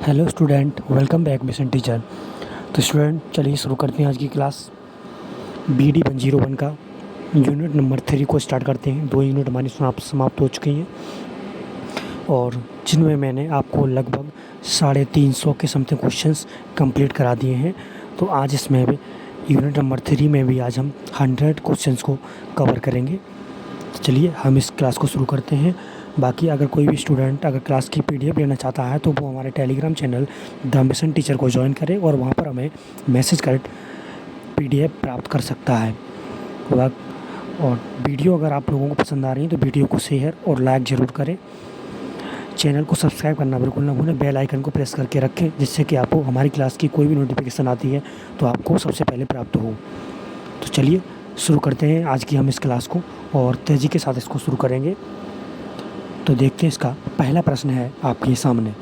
Hello student, welcome back mission teacher. तो student चलिए शुरू करते हैं आज की क्लास। BD 101 का यूनिट नंबर 3 को स्टार्ट करते हैं। 2 यूनिट हमारी समाप्त हो चुकी हैं और जिनमें मैंने आपको लगभग 350 के समथिंग क्वेश्चंस कंप्लीट करा दिए हैं। तो आज इसमें भी यूनिट नंबर 3 में भी आज हम 100 क्वेश्चंस को कवर करेंगे। तो चलिए हम इस क्लास को शुरू करते हैं। बाकी अगर कोई भी स्टूडेंट अगर क्लास की PDF लेना चाहता है तो वो हमारे Telegram channel the mission teacher को ज्वाइन करे और वहाँ पर हमें मैसेज कर PDF प्राप्त कर सकता है। और वीडियो अगर आप लोगों को पसंद आ रही है तो वीडियो को शेयर और लाइक ज़रूर करें। चैनल को सब्सक्राइब करना बिल्कुल ना भूलें, बेल आइकन को प्रेस करके रखें जिससे कि आपको हमारी क्लास की कोई भी नोटिफिकेशन आती है तो आपको सबसे पहले प्राप्त हो। तो चलिए शुरू करते हैं आज की हम इस क्लास को और तेज़ी के साथ इसको शुरू करेंगे। तो देखते हैं, इसका पहला प्रश्न है आपके सामने।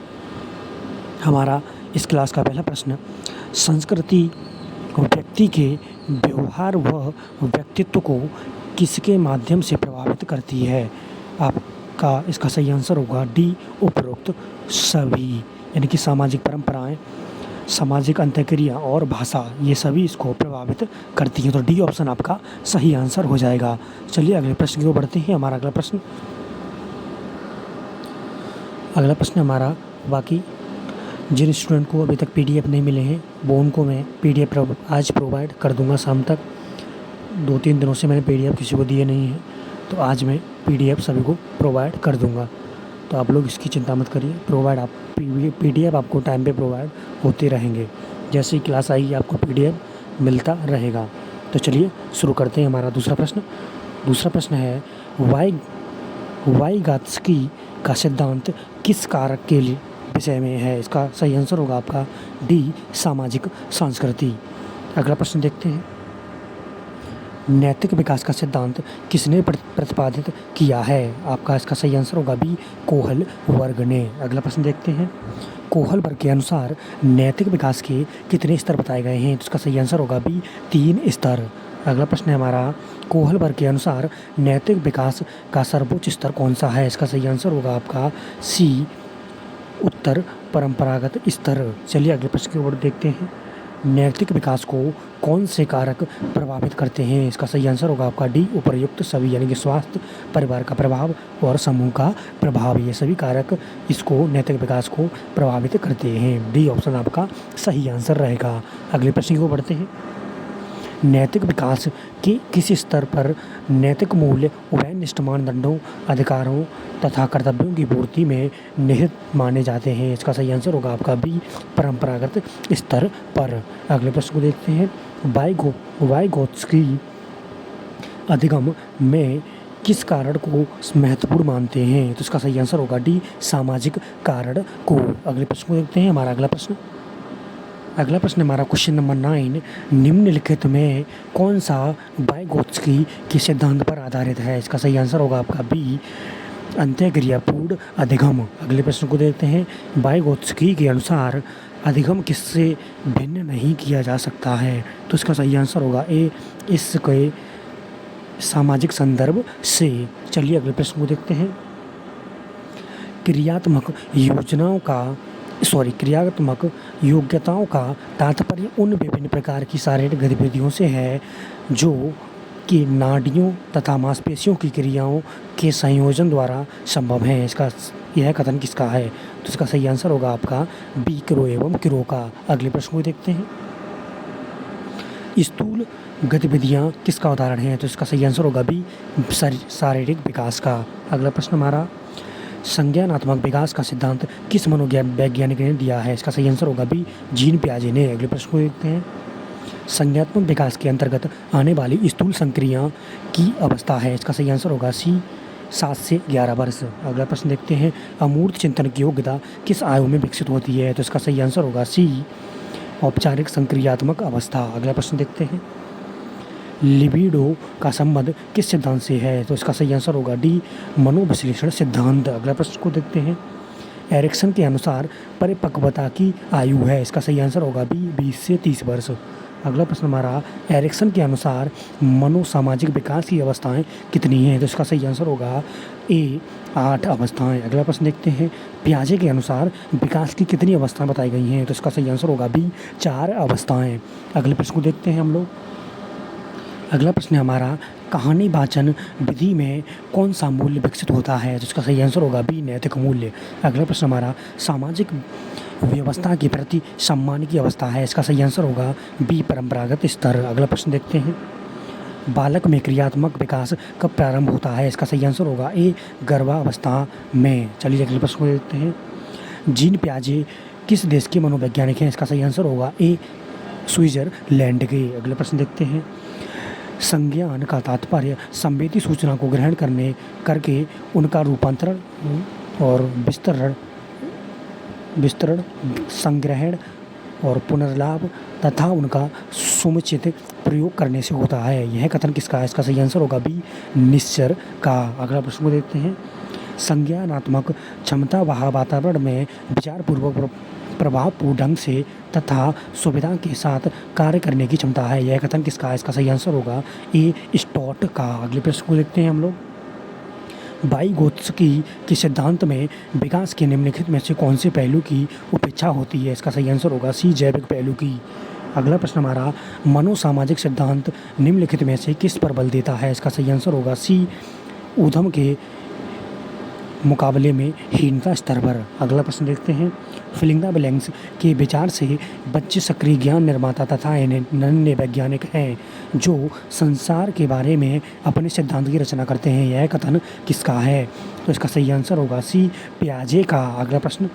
हमारा इस क्लास का पहला प्रश्न, संस्कृति व्यक्ति के व्यवहार व व्यक्तित्व को किसके माध्यम से प्रभावित करती है? आपका इसका सही आंसर होगा डी, उपरोक्त सभी, यानी कि सामाजिक परंपराएं, सामाजिक अंतःक्रिया और भाषा, ये सभी इसको प्रभावित करती हैं। तो डी ऑप्शन आपका सही आंसर हो जाएगा। चलिए अगले प्रश्न की ओर बढ़ते हैं। हमारा अगला प्रश्न हमारा, बाकी जिन स्टूडेंट को अभी तक PDF नहीं मिले हैं वो उनको मैं PDF आज प्रोवाइड कर दूंगा शाम तक। 2-3 दिनों से मैंने PDF किसी को दिए नहीं हैं, तो आज मैं PDF सभी को प्रोवाइड कर दूंगा। तो आप लोग इसकी चिंता मत करिए, PDF आपको टाइम पे प्रोवाइड होते रहेंगे। जैसे ही क्लास आएगी आपको PDF मिलता रहेगा। तो चलिए शुरू करते हैं हमारा दूसरा प्रश्न है, वाइगात्स्की का सिद्धांत किस कारक के लिए विषय में है? इसका सही आंसर होगा आपका डी, सामाजिक संस्कृति। अगला प्रश्न देखते हैं, नैतिक विकास का सिद्धांत किसने प्रतिपादित किया है? आपका इसका सही आंसर होगा बी, कोहल वर्ग ने। अगला प्रश्न देखते हैं, कोहल वर्ग के अनुसार नैतिक विकास के कितने स्तर बताए गए हैं? तो इसका सही आंसर होगा बी, 3 स्तर। अगला प्रश्न है हमारा, कोहल वर्ग के अनुसार नैतिक विकास का सर्वोच्च स्तर कौन सा है? इसका सही आंसर होगा आपका सी, उत्तर परंपरागत स्तर। चलिए अगले प्रश्न की ओर देखते हैं, नैतिक विकास को कौन से कारक प्रभावित करते हैं? इसका सही आंसर होगा आपका डी, उपर्युक्त सभी, यानी कि स्वास्थ्य, परिवार का प्रभाव और समूह का प्रभाव, ये सभी कारक इसको नैतिक विकास को प्रभावित करते हैं। डी ऑप्शन आपका सही आंसर रहेगा। अगले प्रश्न की ओर बढ़ते हैं, नैतिक विकास के किस स्तर पर नैतिक मूल्य वस्तुनिष्ठ मानदंडों, अधिकारों तथा कर्तव्यों की पूर्ति में निहित माने जाते हैं? इसका सही आंसर होगा आपका बी, परंपरागत स्तर पर। अगले प्रश्न को देखते हैं, वाइगोत्स्की अधिगम में किस कारण को महत्वपूर्ण मानते हैं? तो इसका सही आंसर होगा डी, सामाजिक कारण को। अगले प्रश्न को देखते हैं, हमारा अगला प्रश्न हमारा क्वेश्चन नंबर 9, निम्नलिखित में कौन सा वाइगोत्स्की के सिद्धांत पर आधारित है? इसका सही आंसर होगा आपका बी, अंतःक्रियापूर्ण अधिगम। अगले प्रश्न को देखते हैं, वाइगोत्स्की के अनुसार अधिगम किससे भिन्न नहीं किया जा सकता है? तो इसका सही आंसर होगा ए, इसके सामाजिक संदर्भ से। चलिए अगले प्रश्न को देखते हैं, क्रियात्मक योग्यताओं का तात्पर्य उन विभिन्न प्रकार की शारीरिक गतिविधियों से है जो कि नाड़ियों तथा मांसपेशियों की क्रियाओं के संयोजन द्वारा संभव है। यह कथन किसका है? तो इसका सही आंसर होगा आपका बी, क्रो एवं क्रो का। अगले प्रश्न को देखते हैं, स्थूल गतिविधियाँ किसका उदाहरण है? तो इसका सही आंसर होगा बी, शारीरिक विकास का। अगला प्रश्न हमारा, संज्ञानात्मक विकास का सिद्धांत किस मनोवैज्ञानिक ने दिया है? इसका सही आंसर होगा बी, जीन पियाजे ने। अगले प्रश्न को देखते हैं, संज्ञानात्मक विकास के अंतर्गत आने वाली स्थूल संक्रिया की अवस्था है? इसका सही आंसर होगा सी, 7 से 11 वर्ष। अगला प्रश्न देखते हैं, अमूर्त चिंतन की योग्यता किस आयु में विकसित होती है? तो इसका सही आंसर होगा सी, औपचारिक संक्रियात्मक अवस्था। अगला प्रश्न देखते हैं, लिबिडो का संबंध किस सिद्धांत से है? तो इसका सही आंसर होगा डी, मनोविश्लेषण सिद्धांत। अगला प्रश्न को देखते हैं, एरिक्सन के अनुसार परिपक्वता की आयु है? इसका सही आंसर होगा बी, 20 से 30 वर्ष। अगला प्रश्न हमारा एरिक्सन के अनुसार मनोसामाजिक विकास की अवस्थाएं कितनी हैं? तो इसका सही आंसर होगा ए 8 अवस्थाएं। अगला प्रश्न देखते हैं पियाजे के अनुसार विकास की कितनी अवस्थाएं बताई गई हैं? तो इसका सही आंसर होगा बी 4 अवस्थाएं। अगले प्रश्न को देखते हैं हम लोग। अगला प्रश्न है हमारा कहानी वाचन विधि में कौन सा मूल्य विकसित होता है? तो इसका सही आंसर होगा बी नैतिक मूल्य। अगला प्रश्न हमारा सामाजिक व्यवस्था के प्रति सम्मान की अवस्था है। इसका सही आंसर होगा बी परंपरागत स्तर। अगला प्रश्न देखते हैं बालक में क्रियात्मक विकास कब प्रारंभ होता है? इसका सही आंसर होगा ए गर्भावस्था में। चलिए अगले प्रश्न को देखते हैं जीन पियाजे किस देश के मनोवैज्ञानिक हैं? इसका सही आंसर होगा ए स्विट्जरलैंड के। अगले प्रश्न देखते हैं संज्ञान का तात्पर्य संवेदी सूचना को ग्रहण करके उनका रूपांतरण और विस्तरण संग्रहण और पुनर्लाभ तथा उनका समुचित प्रयोग करने से होता है। यह कथन किसका है? इसका सही आंसर होगा बी निश्चर का। अगला प्रश्न को देखते हैं संज्ञानात्मक क्षमता वह वातावरण में विचारपूर्वक प्रभावपूर्ण ढंग से तथा सुविधा के साथ कार्य करने की क्षमता है। यह कथन किसका है? इसका सही आंसर होगा ए स्टॉट का। अगले प्रश्न को देखते हैं हम लोग वाइगोत्स्की के सिद्धांत में विकास के निम्नलिखित में से कौन से पहलू की उपेक्षा होती है? इसका सही आंसर होगा सी जैविक पहलू की। अगला प्रश्न हमारा मनोसामाजिक सिद्धांत निम्नलिखित में से किस पर बल देता है? इसका सही आंसर होगा सी ऊधम के मुकाबले में हीनता स्तर पर। अगला प्रश्न देखते हैं फिलिंग द ब्लैंक्स के विचार से बच्चे सक्रिय ज्ञान निर्माता तथा नन्हे वैज्ञानिक हैं जो संसार के बारे में अपने सिद्धांत की रचना करते हैं। यह कथन किसका है? तो इसका सही आंसर होगा सी पियाजे का। अगला प्रश्न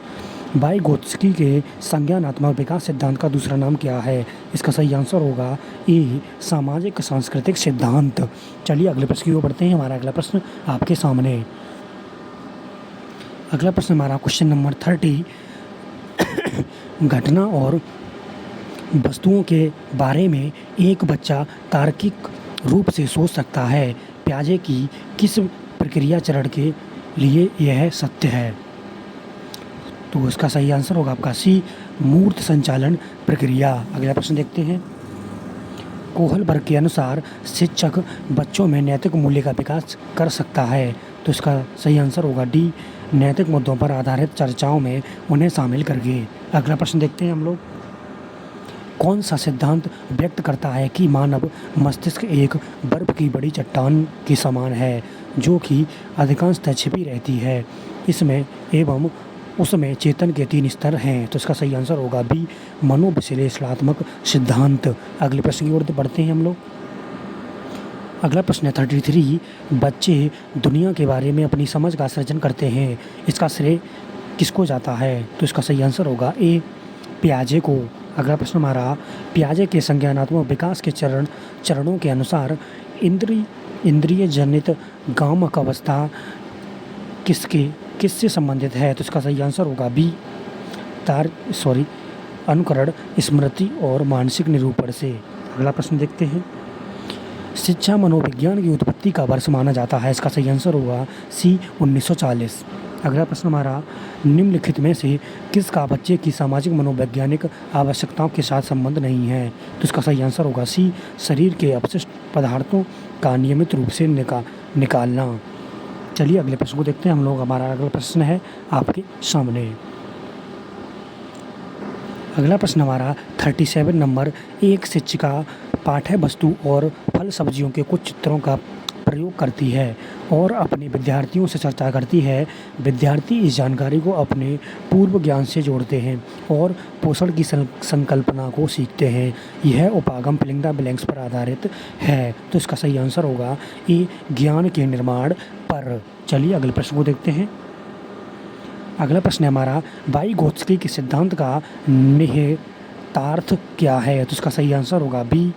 वाइगोत्स्की के संज्ञानात्मक विकास सिद्धांत का दूसरा नाम क्या है? इसका सही आंसर होगा ए सामाजिक सांस्कृतिक सिद्धांत। चलिए अगले प्रश्न की ओर बढ़ते हैं। हमारा अगला प्रश्न आपके सामने। अगला प्रश्न हमारा क्वेश्चन नंबर 30 घटना और वस्तुओं के बारे में एक बच्चा तार्किक रूप से सोच सकता है। पियाजे की किस प्रक्रिया चरण के लिए यह सत्य है? तो इसका सही आंसर होगा आपका सी मूर्त संचालन प्रक्रिया। अगला प्रश्न देखते हैं कोहलबर्ग के अनुसार शिक्षक बच्चों में नैतिक मूल्य का विकास कर सकता है। तो इसका सही आंसर होगा डी नैतिक मुद्दों पर आधारित चर्चाओं में उन्हें शामिल करके। अगला प्रश्न देखते हैं हम लोग कौन सा सिद्धांत व्यक्त करता है कि मानव मस्तिष्क एक बर्फ की बड़ी चट्टान के समान है जो कि अधिकांशतः छिपी रहती है इसमें एवं उसमें चेतन के 3 स्तर हैं। तो इसका सही आंसर होगा बी मनोविश्लेषणात्मक सिद्धांत। अगले प्रश्न की ओर बढ़ते हैं हम लोग। अगला प्रश्न है 33 बच्चे दुनिया के बारे में अपनी समझ का सृजन करते हैं। इसका श्रेय किसको जाता है? तो इसका सही आंसर होगा ए पियाजे को। अगला प्रश्न हमारा पियाजे के संज्ञानात्मक विकास के चरणों के अनुसार इंद्रिय जनित गामक अवस्था किससे संबंधित है? तो इसका सही आंसर होगा बी अनुकरण स्मृति और मानसिक निरूपण से। अगला प्रश्न देखते हैं शिक्षा मनोविज्ञान की उत्पत्ति का वर्ष माना जाता है। इसका सही आंसर होगा सी 1940। अगला प्रश्न हमारा निम्नलिखित में से किसका बच्चे की सामाजिक मनोवैज्ञानिक आवश्यकताओं के साथ संबंध नहीं है? तो इसका सही आंसर होगा सी शरीर के अपशिष्ट पदार्थों का नियमित रूप से निकालना। चलिए अगले प्रश्न को देखते हैं हम लोग। हमारा अगला प्रश्न है आपके सामने। अगला प्रश्न हमारा 37 नंबर एक शिक्षिका पाठ्य वस्तु और फल सब्जियों के कुछ चित्रों का प्रयोग करती है और अपने विद्यार्थियों से चर्चा करती है। विद्यार्थी इस जानकारी को अपने पूर्व ज्ञान से जोड़ते हैं और पोषण की संकल्पना को सीखते हैं। यह उपागम फिलिंग द ब्लैंक्स पर आधारित है। तो इसका सही आंसर होगा ए ज्ञान के निर्माण पर। चलिए अगले प्रश्न को देखते हैं। अगला प्रश्न है हमारा वाइगोत्स्की के सिद्धांत का निहितार्थ क्या है? तो इसका सही आंसर होगा बी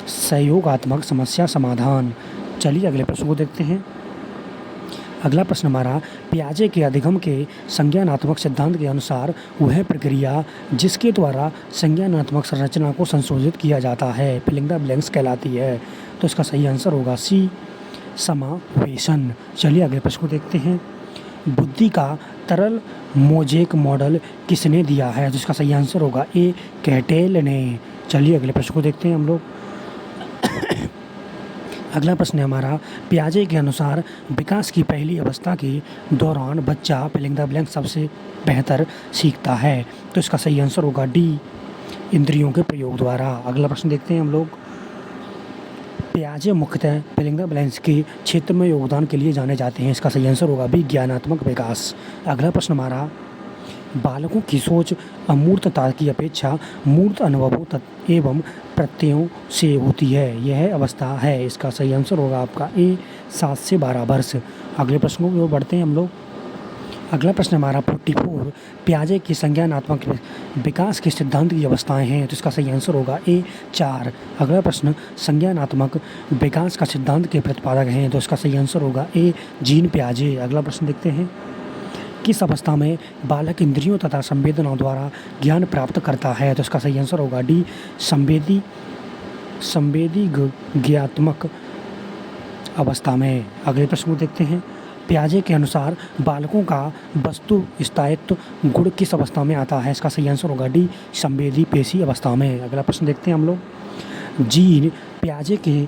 सहयोगात्मक समस्या समाधान। चलिए अगले प्रश्न को देखते हैं। अगला प्रश्न हमारा पियाजे के अधिगम के संज्ञानात्मक सिद्धांत के अनुसार वह प्रक्रिया जिसके द्वारा संज्ञानात्मक संरचना को संशोधित किया जाता है फिलिंग द ब्लैंक्स कहलाती है। तो इसका सही आंसर होगा सी समावेशन। चलिए अगले प्रश्न को देखते हैं। बुद्धि का तरल मोजेक मॉडल किसने दिया है? तो इसका सही आंसर होगा ए कैटेल ने। चलिए अगले प्रश्न को देखते हैं हम लोग। अगला प्रश्न है हमारा, पियाजे के अनुसार विकास की पहली अवस्था के दौरान बच्चा फिलिंग द ब्लैंक सबसे बेहतर सीखता है। तो इसका सही आंसर होगा डी, इंद्रियों के प्रयोग द्वारा। अगला प्रश्न देखते हैं हम लोग। पियाजे मुख्यतः फिलिंग द ब्लैंक्स के क्षेत्र में योगदान के लिए जाने जाते हैं। इसका सही आंसर होगा बी, ज्ञानात्मक विकास। अगला प्रश्न हमारा, बालकों की सोच अमूर्तता की अपेक्षा मूर्त अनुभवों एवं प्रत्ययों से होती है। यह अवस्था है। इसका सही आंसर होगा आपका ए, 7 से 12 वर्ष। अगले प्रश्नों की ओर बढ़ते हैं हम लोग। अगला प्रश्न हमारा 44, पियाजे की संज्ञानात्मक विकास के सिद्धांत की अवस्थाएं हैं। तो इसका सही आंसर होगा ए, 4। अगला प्रश्न, संज्ञानात्मक विकास का सिद्धांत के प्रतिपादक हैं। तो इसका सही आंसर होगा ए, जीन पियाजे। अगला प्रश्न देखते हैं, किस अवस्था में बालक इंद्रियों तथा संवेदनाओं द्वारा ज्ञान प्राप्त करता है। तो इसका सही आंसर होगा डी, संवेदी ज्ञात्मक अवस्था में। अगले प्रश्न को देखते हैं, पियाजे के अनुसार बालकों का वस्तु स्थायित्व गुण किस अवस्था में आता है। इसका सही आंसर होगा डी, संवेदी पेशी अवस्था में। अगला प्रश्न देखते हैं हम लोग। जीन पियाजे के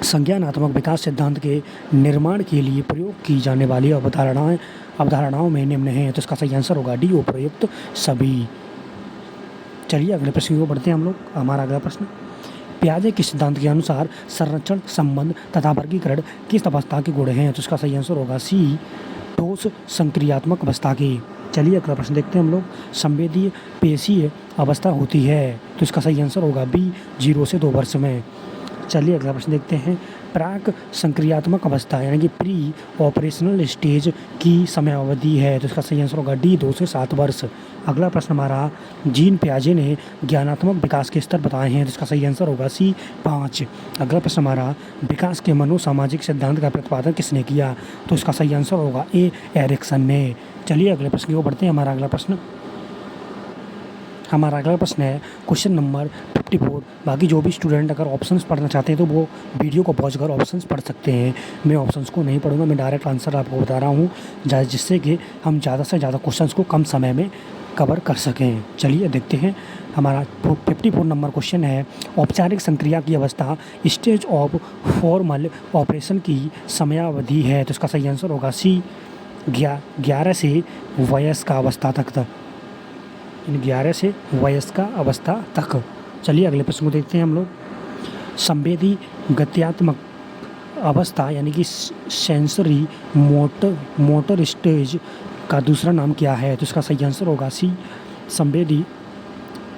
संज्ञानात्मक विकास सिद्धांत के निर्माण के लिए प्रयोग की जाने वाली अवधारणाओं में निम्न हैं। तो इसका सही आंसर होगा डी, उपयुक्त सभी। चलिए अगले प्रश्न को बढ़ते हैं हम लोग। हमारा अगला प्रश्न, पियाजे के सिद्धांत के अनुसार संरक्षण, संबंध तथा वर्गीकरण किस अवस्था के गुण हैं। तो इसका सही आंसर होगा सी, ठोस संक्रियात्मक अवस्था के। चलिए अगला प्रश्न देखते हैं हम लोग। संवेदीय पेशीय अवस्था होती है। तो इसका सही आंसर होगा बी, 0 से 2 वर्ष में। चलिए अगला प्रश्न देखते हैं, प्राक संक्रियात्मक अवस्था यानी कि प्री ऑपरेशनल स्टेज की समयावधि है। तो इसका सही आंसर होगा डी, 2 से 7 वर्ष। अगला प्रश्न हमारा, जीन पियाजे ने ज्ञानात्मक विकास के स्तर बताए हैं। तो इसका सही आंसर होगा सी, 5। अगला प्रश्न हमारा, विकास के मनोसामाजिक सिद्धांत का प्रतिपादन किसने किया। तो इसका सही आंसर होगा ए, एरिक्सन ने। चलिए अगले प्रश्न को बढ़ते हैं। हमारा अगला प्रश्न है क्वेश्चन नंबर 54। बाकी जो भी स्टूडेंट अगर ऑप्शंस पढ़ना चाहते हैं तो वो वीडियो को पॉज कर ऑप्शंस पढ़ सकते हैं। मैं ऑप्शंस को नहीं पढ़ूंगा, मैं डायरेक्ट आंसर आपको बता रहा हूँ, जिससे कि हम ज़्यादा से ज़्यादा क्वेश्चंस को कम समय में कवर कर सकें। चलिए देखते हैं। हमारा 54 नंबर क्वेश्चन है, औपचारिक संक्रिया की अवस्था स्टेज ऑफ फॉर्मल ऑपरेशन की समयावधि है। तो इसका सही आंसर होगा सी, 11 से वयस्क अवस्था तक। 11 से वयस्क अवस्था तक। चलिए अगले प्रश्न को देखते हैं हम लोग। संवेदी गत्यात्मक अवस्था यानी कि सेंसरी मोटर स्टेज का दूसरा नाम क्या है। तो इसका सही आंसर होगा सी, संवेदी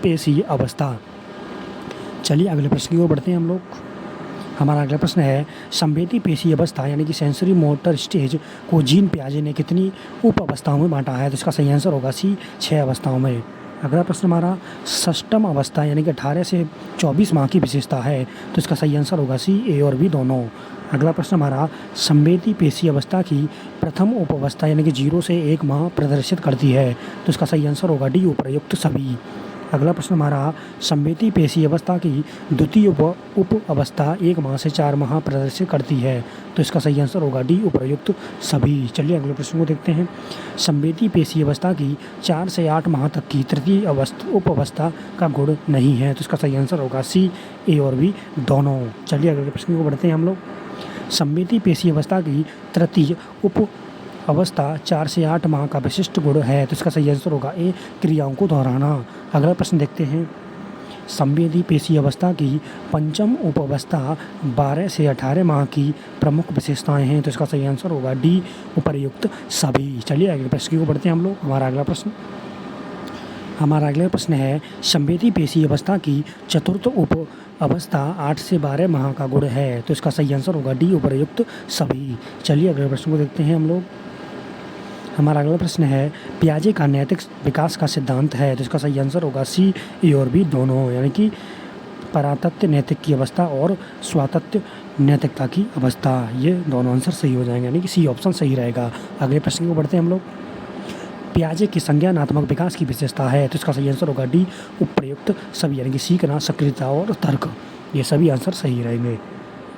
पेशी अवस्था। चलिए अगले प्रश्न की ओर बढ़ते हैं हम लोग। हमारा अगला प्रश्न है, संवेदी पेशी अवस्था यानी कि सेंसरी मोटर स्टेज को जीन पियाजे ने कितनी उप अवस्थाओं में बांटा है। तो इसका सही आंसर होगा सी, 6 अवस्थाओं में। अगला प्रश्न हमारा, षष्टम अवस्था यानी कि 18 से 24 माह की विशेषता है। तो इसका सही आंसर होगा सी, ए और बी दोनों। अगला प्रश्न हमारा, संवेदी पेशी अवस्था की प्रथम उप अवस्था यानी कि 0 से 1 माह प्रदर्शित करती है। तो इसका सही आंसर होगा डी, उपयुक्त सभी। अगला प्रश्न हमारा, संवेदी पेशी अवस्था की द्वितीय उप अवस्था 1 माह से 4 माह प्रदर्शित करती है। तो इसका सही आंसर होगा डी, उपयुक्त सभी। चलिए अगले प्रश्न को देखते हैं। संवेदी पेशी अवस्था की 4 से 8 माह तक की तृतीय उप अवस्था का गुण नहीं है। तो इसका सही आंसर होगा सी, ए और बी दोनों। चलिए अगले प्रश्न को बढ़ते हैं हम लोग। संवेदी पेशी अवस्था की तृतीय उप अवस्था 4 से 8 माह का विशिष्ट गुण है। तो इसका सही आंसर होगा ए, क्रियाओं को दोहराना। अगला प्रश्न देखते हैं। संवेदी पेशी अवस्था की पंचम उप अवस्था 12 से 18 माह की प्रमुख विशेषताएं हैं। तो इसका सही आंसर होगा डी, उपयुक्त सभी। चलिए अगले प्रश्न को बढ़ते हैं हम लोग। हमारा अगला प्रश्न है, संवेदी पेशी अवस्था की चतुर्थ उप अवस्था 8 से 12 माह का गुण है। तो इसका सही आंसर होगा डी, उपयुक्त सभी। चलिए अगले प्रश्न को देखते हैं हम लोग। हमारा अगला प्रश्न है, पियाजे का नैतिक विकास का सिद्धांत है। तो इसका सही आंसर होगा सी, ए और बी दोनों, यानी कि परातत्व नैतिक की अवस्था और स्वातत्व नैतिकता की अवस्था। ये दोनों आंसर सही हो जाएंगे, यानी कि सी ऑप्शन सही रहेगा। अगले प्रश्न को बढ़ते हैं हम लोग। पियाजे की संज्ञानात्मक विकास की विशेषता है। तो इसका सही आंसर होगा डी, उपयुक्त सभी, यानी कि सीखना, सक्रियता और तर्क। ये सभी आंसर सही रहेंगे।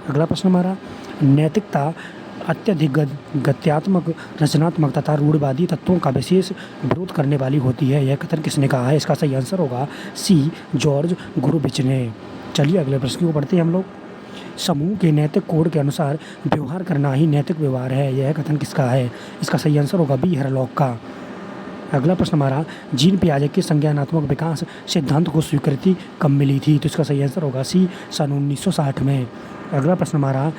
अगला प्रश्न हमारा, नैतिकता अत्यधिक गत्यात्मक, रचनात्मक तथा रूढ़िवादी तत्वों का विशेष विरोध करने वाली होती है। यह कथन किसने कहा है? इसका सही आंसर होगा सी, जॉर्ज गुरुविच ने। चलिए अगले प्रश्न को पढ़ते हैं हम लोग। समूह के नैतिक कोड के अनुसार व्यवहार करना ही नैतिक व्यवहार है। यह कथन किसका है? इसका सही आंसर होगा बी, हेरलॉक का। अगला प्रश्न हमारा, जीन पियाजे के संज्ञानात्मक विकास सिद्धांत को स्वीकृति कब मिली थी? तो इसका सही आंसर होगा सी, सन 1960 में। अगला प्रश्न हमारा,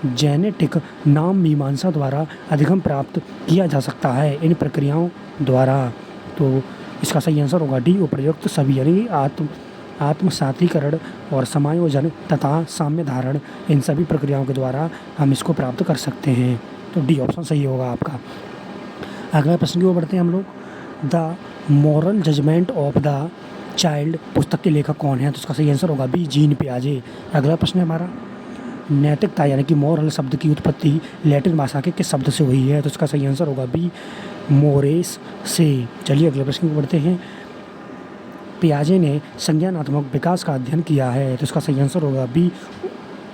जेनेटिक नाम मीमांसा द्वारा अधिगम प्राप्त किया जा सकता है इन प्रक्रियाओं द्वारा? तो इसका सही आंसर होगा डी, उपयुक्त सभी, यानी आत्मसातीकरण और समायोजन तथा साम्य धारण, इन सभी प्रक्रियाओं के द्वारा हम इसको प्राप्त कर सकते हैं। तो डी ऑप्शन सही होगा आपका। अगला प्रश्न की ओर बढ़ते हैं हम लोग। The moral judgement of the child पुस्तक के लेखक कौन है? तो इसका सही आंसर होगा बी, जीन पियाजे। अगला प्रश्न है हमारा, नैतिकता यानी कि मॉरल शब्द की उत्पत्ति लैटिन भाषा के किस शब्द से हुई है? तो इसका सही आंसर होगा बी, मोरेस से। चलिए अगले प्रश्न को पढ़ते हैं। पियाजे ने संज्ञानात्मक विकास का अध्ययन किया है, तो इसका सही आंसर होगा बी,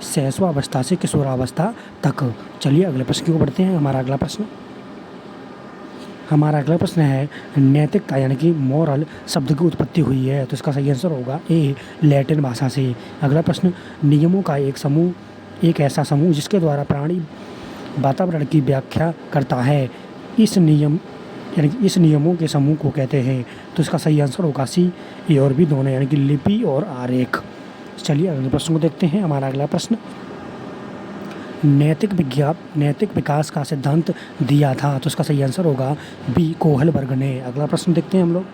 शैशवावस्था से किशोरावस्था तक। चलिए अगले प्रश्न को पढ़ते हैं। हमारा अगला प्रश्न है, नैतिकता यानी कि मॉरल शब्द की उत्पत्ति हुई है, तो इसका सही आंसर होगा ए, लैटिन भाषा से। अगला प्रश्न, नियमों का एक ऐसा समूह जिसके द्वारा प्राणी वातावरण की व्याख्या करता है, इस नियमों के समूह को कहते हैं? तो इसका सही आंसर होगा सी, ए और बी दोनों, यानी कि लिपि और आरेख। चलिए अगले प्रश्न को देखते हैं। हमारा अगला प्रश्न, नैतिक विकास का सिद्धांत दिया था, तो इसका सही आंसर होगा बी, कोहलबर्ग ने। अगला प्रश्न देखते हैं हम लोग।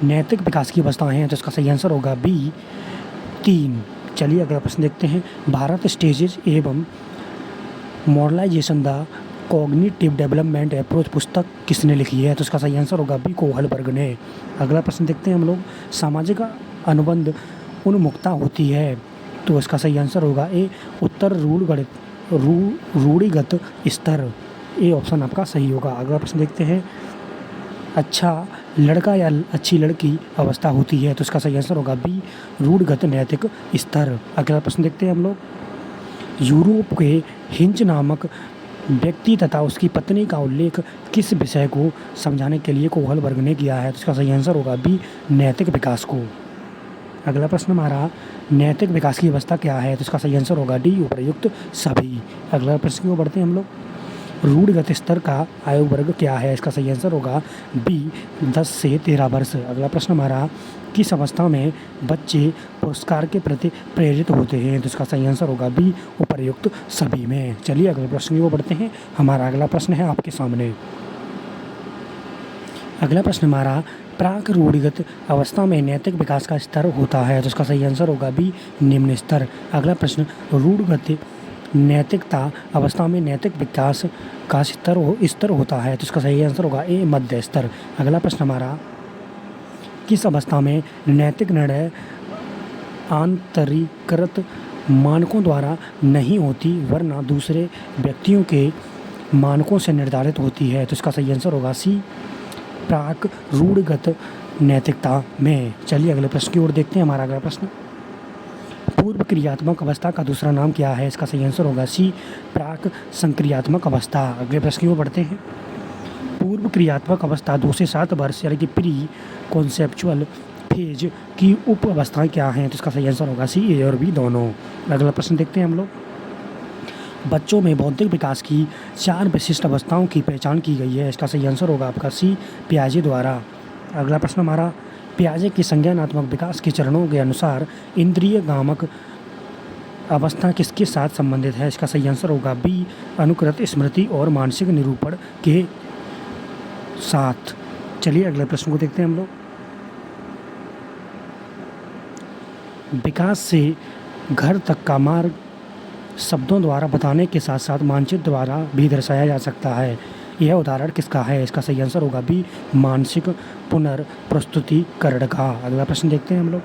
नैतिक विकास की अवस्थाएं हैं, तो इसका सही आंसर होगा बी, 3। चलिए अगला प्रश्न देखते हैं। भारत स्टेजेस एवं modernisation the cognitive development approach पुस्तक किसने लिखी है? तो इसका सही आंसर होगा बी, कोहलबर्ग ने। अगला प्रश्न देखते हैं हम लोग। सामाजिक अनुबंध उन्मुखता होती है, तो इसका सही आंसर होगा ए, उत्तर रूढ़िगत स्तर। ए ऑप्शन आपका सही होगा। अगला प्रश्न देखते हैं। अच्छा लड़का या अच्छी लड़की अवस्था होती है, तो इसका सही आंसर होगा बी, रूढ़िगत नैतिक स्तर। अगला प्रश्न देखते हैं हम लोग। यूरोप के हिंच नामक व्यक्ति तथा उसकी पत्नी का उल्लेख किस विषय को समझाने के लिए कोहलबर्ग ने किया है? तो इसका सही आंसर होगा बी, नैतिक विकास को। अगला प्रश्न हमारा, नैतिक विकास की अवस्था क्या है? तो इसका सही आंसर होगा डी, उपयुक्त सभी। अगला प्रश्न को बढ़ते हैं हम लोग। रूढ़िगत स्तर का आयु वर्ग क्या है? इसका सही आंसर होगा बी, 10 से 13 वर्ष। अगला प्रश्न हमारा, किस अवस्था में बच्चे पुरस्कार के प्रति प्रेरित होते हैं? तो इसका सही आंसर होगा बी, उपयुक्त सभी में। चलिए अगले प्रश्न को बढ़ते हैं। हमारा अगला प्रश्न है आपके सामने। अगला प्रश्न हमारा, प्राक रूढ़िगत अवस्था में नैतिक विकास का स्तर होता है, तो इसका सही आंसर होगा बी, निम्न स्तर। अगला प्रश्न, रूढ़िगत नैतिकता अवस्था में नैतिक विकास का स्तर होता है, तो इसका सही आंसर होगा ए, मध्य स्तर। अगला प्रश्न हमारा, किस अवस्था में नैतिक निर्णय आंतरिकृत मानकों द्वारा नहीं होती वरना दूसरे व्यक्तियों के मानकों से निर्धारित होती है? तो इसका सही आंसर होगा सी, प्राक रूढ़िगत नैतिकता में। चलिए अगले प्रश्न की ओर देखते हैं। हमारा अगला प्रश्न, पूर्व क्रियात्मक अवस्था का दूसरा नाम क्या है? इसका सही आंसर होगा सी, प्राक संक्रियात्मक अवस्था। अगले प्रश्न की ओर बढ़ते हैं। पूर्व क्रियात्मक अवस्था 2 से 7 वर्ष यानी कि प्री कॉन्सेप्चुअल फेज की उप अवस्थाएँ क्या हैं? तो इसका सही आंसर होगा सी, ए और बी दोनों। अगला प्रश्न देखते हैं हम लोग। बच्चों में बौद्धिक विकास की 4 विशिष्ट अवस्थाओं की पहचान की गई है, इसका सही आंसर होगा आपका सी, पियाजे द्वारा। अगला प्रश्न हमारा, पियाजे की संज्ञानात्मक विकास के चरणों के अनुसार इंद्रिय गामक अवस्था किसके साथ संबंधित है? इसका सही आंसर होगा बी, अनुकृत स्मृति और मानसिक निरूपण के साथ। चलिए अगले प्रश्न को देखते हैं हम लोग। विकास से घर तक का मार्ग शब्दों द्वारा बताने के साथ साथ मानचित्र द्वारा भी दर्शाया जा सकता है, यह उदाहरण किसका है? इसका सही आंसर होगा बी, मानसिक पुनर्प्रस्तुतिकरण का। अगला प्रश्न देखते हैं हम लोग।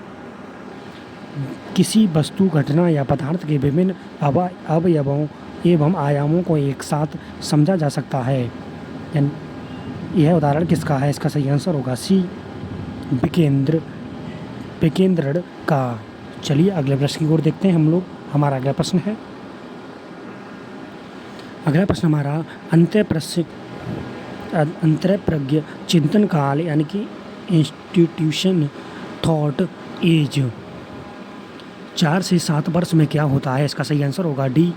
किसी वस्तु, घटना या पदार्थ के विभिन्न अवयवों एवं आयामों को एक साथ समझा जा सकता है, यह उदाहरण किसका है? इसका सही आंसर होगा सी, विकेंद्रण का। चलिए अगले प्रश्न की ओर देखते हैं हम लोग। हमारा अगला प्रश्न है, अगला प्रश्न हमारा अंतःप्रज्ञ चिंतन काल यानी कि इंस्टीट्यूशन थॉट एज 4 से 7 वर्ष में क्या होता है? इसका सही आंसर होगा डी,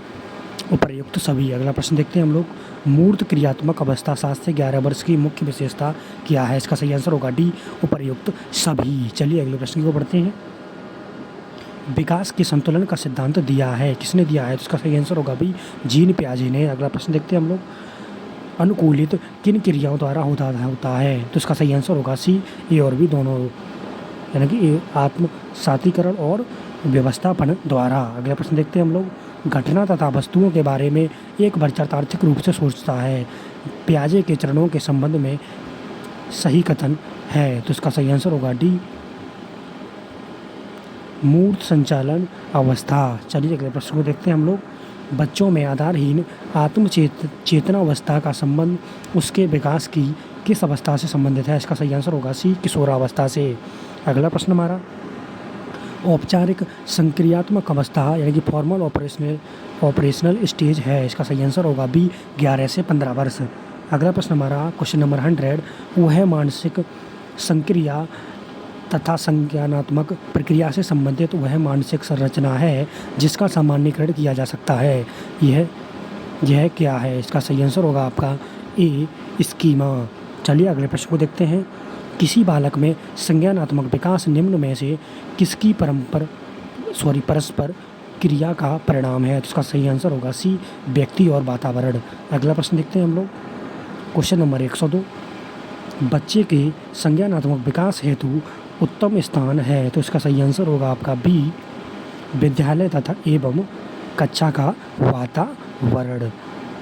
उपर्युक्त सभी। अगला प्रश्न देखते हैं हम लोग, मूर्त क्रियात्मक अवस्था 7 से 11 वर्ष की मुख्य विशेषता क्या है? इसका सही आंसर होगा डी, उपर्युक्त सभी। चलिए अगले प्रश्न को पढ़ते हैं। विकास के संतुलन का सिद्धांत दिया है, किसने दिया है? तो इसका सही आंसर होगा बी, जीन पियाजे ने। अगला प्रश्न देखते हैं हम लोग, अनुकूलित किन क्रियाओं द्वारा होता है? तो इसका सही आंसर होगा सी, ए और बी दोनों, यानी कि आत्म सातीकरण और व्यवस्थापन द्वारा। अगला प्रश्न देखते हैं हम लोग, घटना तथा वस्तुओं के बारे में एक वर्ग तार्किक रूप से सोचता है, पियाजे के चरणों के संबंध में सही कथन है? तो इसका सही आंसर होगा डी, मूर्त संचालन अवस्था। चलिए अगले प्रश्न को देखते हैं हम लोग, बच्चों में आधारहीन चेतना अवस्था का संबंध उसके विकास की किस अवस्था से संबंधित है? इसका सही आंसर होगा सी, किशोरावस्था से। अगला प्रश्न हमारा, औपचारिक संक्रियात्मक अवस्था यानी कि फॉर्मल ऑपरेशनल स्टेज है? इसका सही आंसर होगा बी, 11 से 15 वर्ष। अगला प्रश्न हमारा क्वेश्चन नंबर 100, वह मानसिक संक्रिया तथा संज्ञानात्मक प्रक्रिया से संबंधित वह मानसिक संरचना है जिसका सामान्यीकरण किया जा सकता है, यह क्या है? इसका सही आंसर होगा आपका ए, स्कीमा। चलिए अगले प्रश्न को देखते हैं, किसी बालक में संज्ञानात्मक विकास निम्न में से किसकी परस्पर क्रिया का परिणाम है? तो इसका सही आंसर होगा सी, व्यक्ति और वातावरण। अगला प्रश्न देखते हैं हम लोग, क्वेश्चन नंबर 102, बच्चे के संज्ञानात्मक विकास हेतु उत्तम स्थान है? तो इसका सही आंसर होगा आपका बी, विद्यालय तथा एवं कक्षा का वातावरण।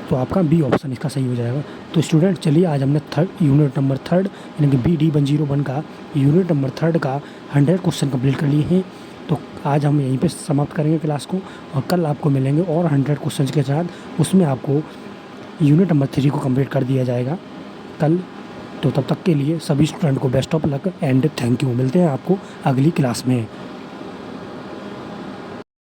तो आपका बी ऑप्शन इसका सही हो जाएगा। तो स्टूडेंट चलिए आज हमने यूनिट नंबर 3 यानी कि BD101 का यूनिट नंबर 3 का 100 क्वेश्चन कंप्लीट कर लिए हैं। तो आज हम यहीं पे समाप्त करेंगे क्लास को और कल आपको मिलेंगे और 100 क्वेश्चन के साथ, उसमें आपको यूनिट नंबर 3 को कंप्लीट कर दिया जाएगा कल। तो तब तक के लिए सभी स्टूडेंट को best of luck and thank you. मिलते हैं आपको अगली क्लास में।